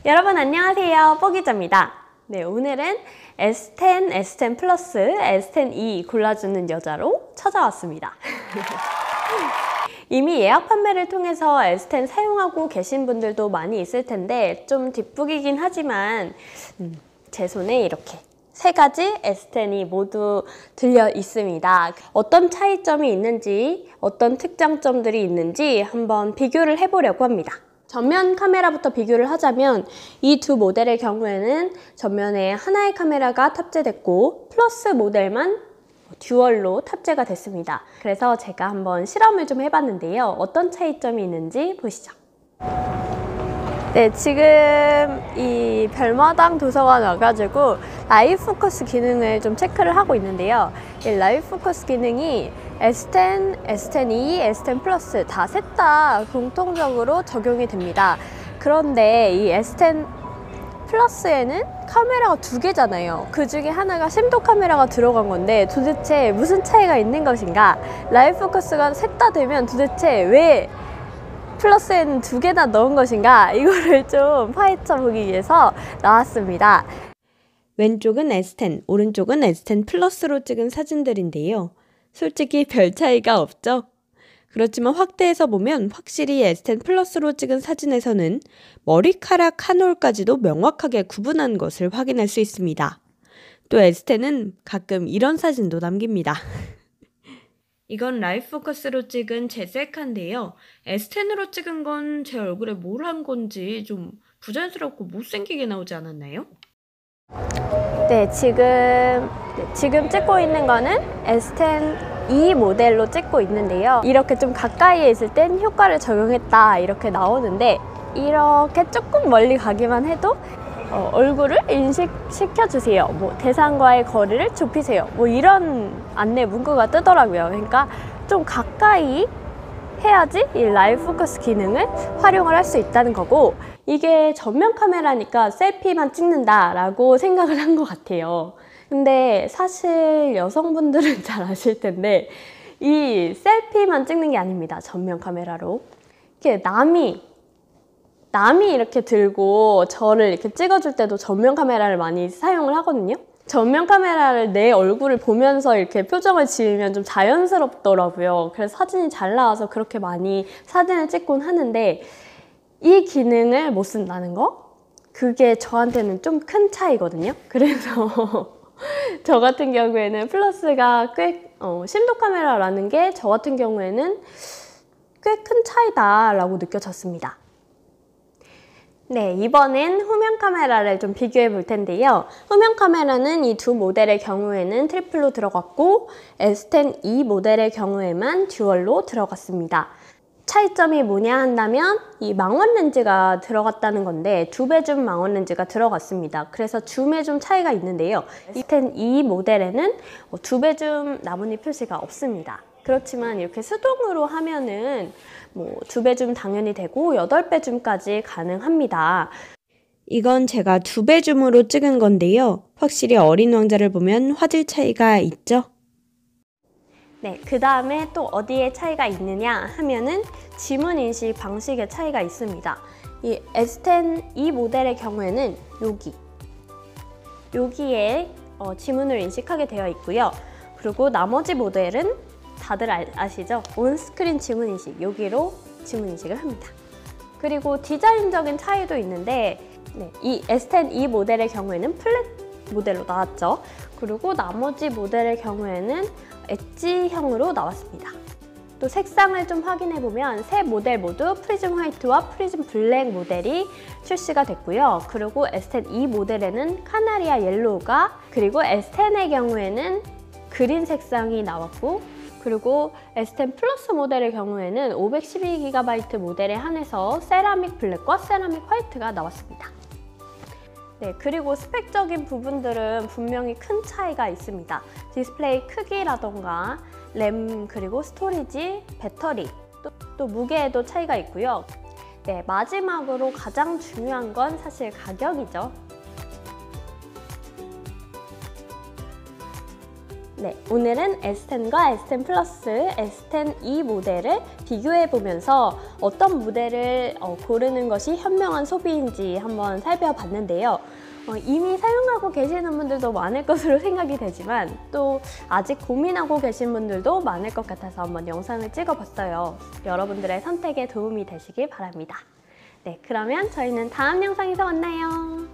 여러분 안녕하세요. 뽀기자입니다. 네, 오늘은 S10, S10 플러스, S10e 골라주는 여자로 찾아왔습니다. 이미 예약 판매를 통해서 S10 사용하고 계신 분들도 많이 있을 텐데 좀 뒷북이긴 하지만 제 손에 이렇게 세 가지 S10이 모두 들려 있습니다. 어떤 차이점이 있는지, 어떤 특장점들이 있는지 한번 비교를 해보려고 합니다. 전면 카메라부터 비교를 하자면 이 두 모델의 경우에는 전면에 하나의 카메라가 탑재됐고 플러스 모델만 듀얼로 탑재가 됐습니다. 그래서 제가 한번 실험을 좀 해봤는데요. 어떤 차이점이 있는지 보시죠. 네, 지금 이 별마당 도서관 와가지고 라이브 포커스 기능을 좀 체크를 하고 있는데요. 이 라이브 포커스 기능이 S10, S10e, S10 플러스 다 셋 다 공통적으로 적용이 됩니다. 그런데 이 S10 플러스에는 카메라가 두 개잖아요. 그 중에 하나가 심도 카메라가 들어간 건데 도대체 무슨 차이가 있는 것인가? 라이브 포커스가 셋 다 되면 도대체 왜 플러스에는 두 개나 넣은 것인가? 이거를 좀 파헤쳐 보기 위해서 나왔습니다. 왼쪽은 S10, 오른쪽은 S10 플러스로 찍은 사진들인데요. 솔직히 별 차이가 없죠? 그렇지만 확대해서 보면 확실히 S10 플러스로 찍은 사진에서는 머리카락 한 올까지도 명확하게 구분한 것을 확인할 수 있습니다. 또 S10은 가끔 이런 사진도 남깁니다. 이건 라이브 포커스로 찍은 제 셀카인데요. S10으로 찍은 건 제 얼굴에 뭘 한 건지 좀 부자연스럽고 못생기게 나오지 않았나요? 네, 지금 찍고 있는 거는 S10e 모델로 찍고 있는데요. 이렇게 좀 가까이에 있을 땐 효과를 적용했다 이렇게 나오는데 이렇게 조금 멀리 가기만 해도 얼굴을 인식시켜주세요. 대상과의 거리를 좁히세요. 이런 안내 문구가 뜨더라고요. 그러니까 좀 가까이 해야지 이 라이브 포커스 기능을 활용을 할 수 있다는 거고, 이게 전면 카메라니까 셀피만 찍는다라고 생각을 한 것 같아요. 근데 사실 여성분들은 잘 아실 텐데 이 셀피만 찍는 게 아닙니다. 전면 카메라로. 이렇게 남이 이렇게 들고 저를 이렇게 찍어줄 때도 전면 카메라를 많이 사용을 하거든요. 전면 카메라를 내 얼굴을 보면서 이렇게 표정을 지으면 좀 자연스럽더라고요. 그래서 사진이 잘 나와서 그렇게 많이 사진을 찍곤 하는데 이 기능을 못 쓴다는 거? 그게 저한테는 좀 큰 차이거든요. 그래서 저 같은 경우에는 플러스가 꽤 심도 카메라라는 게 저 같은 경우에는 꽤 큰 차이다라고 느껴졌습니다. 네, 이번엔 후면 카메라를 좀 비교해 볼 텐데요. 후면 카메라는 이 두 모델의 경우에는 트리플로 들어갔고 S10e 모델의 경우에만 듀얼로 들어갔습니다. 차이점이 뭐냐 한다면 이 망원 렌즈가 들어갔다는 건데 두 배 줌 망원 렌즈가 들어갔습니다. 그래서 줌에 좀 차이가 있는데요. S10e 모델에는 두 배 줌 나뭇잎 표시가 없습니다. 그렇지만 이렇게 수동으로 하면은 두 배 줌 당연히 되고 8배 줌까지 가능합니다. 이건 제가 2배 줌으로 찍은 건데요. 확실히 어린 왕자를 보면 화질 차이가 있죠? 네, 그 다음에 또 어디에 차이가 있느냐 하면은 지문 인식 방식의 차이가 있습니다. 이 S10e 모델의 경우에는 여기에 지문을 인식하게 되어 있고요. 그리고 나머지 모델은 다들 아시죠? 온스크린 지문 인식, 여기로 지문 인식을 합니다. 그리고 디자인적인 차이도 있는데 이 S10e 모델의 경우에는 플랫 모델로 나왔죠. 그리고 나머지 모델의 경우에는 엣지형으로 나왔습니다. 또 색상을 좀 확인해 보면 세 모델 모두 프리즘 화이트와 프리즘 블랙 모델이 출시가 됐고요. 그리고 S10e 모델에는 카나리아 옐로우가, 그리고 S10의 경우에는 그린 색상이 나왔고, 그리고 S10 플러스 모델의 경우에는 512GB 모델에 한해서 세라믹 블랙과 세라믹 화이트가 나왔습니다. 네, 그리고 스펙적인 부분들은 분명히 큰 차이가 있습니다. 디스플레이 크기라던가 램, 그리고 스토리지, 배터리, 또 무게에도 차이가 있고요. 네, 마지막으로 가장 중요한 건 사실 가격이죠. 네, 오늘은 S10과 S10 플러스, S10 E 모델을 비교해보면서 어떤 모델을 고르는 것이 현명한 소비인지 한번 살펴봤는데요. 이미 사용하고 계시는 분들도 많을 것으로 생각이 되지만 또 아직 고민하고 계신 분들도 많을 것 같아서 한번 영상을 찍어봤어요. 여러분들의 선택에 도움이 되시길 바랍니다. 네, 그러면 저희는 다음 영상에서 만나요.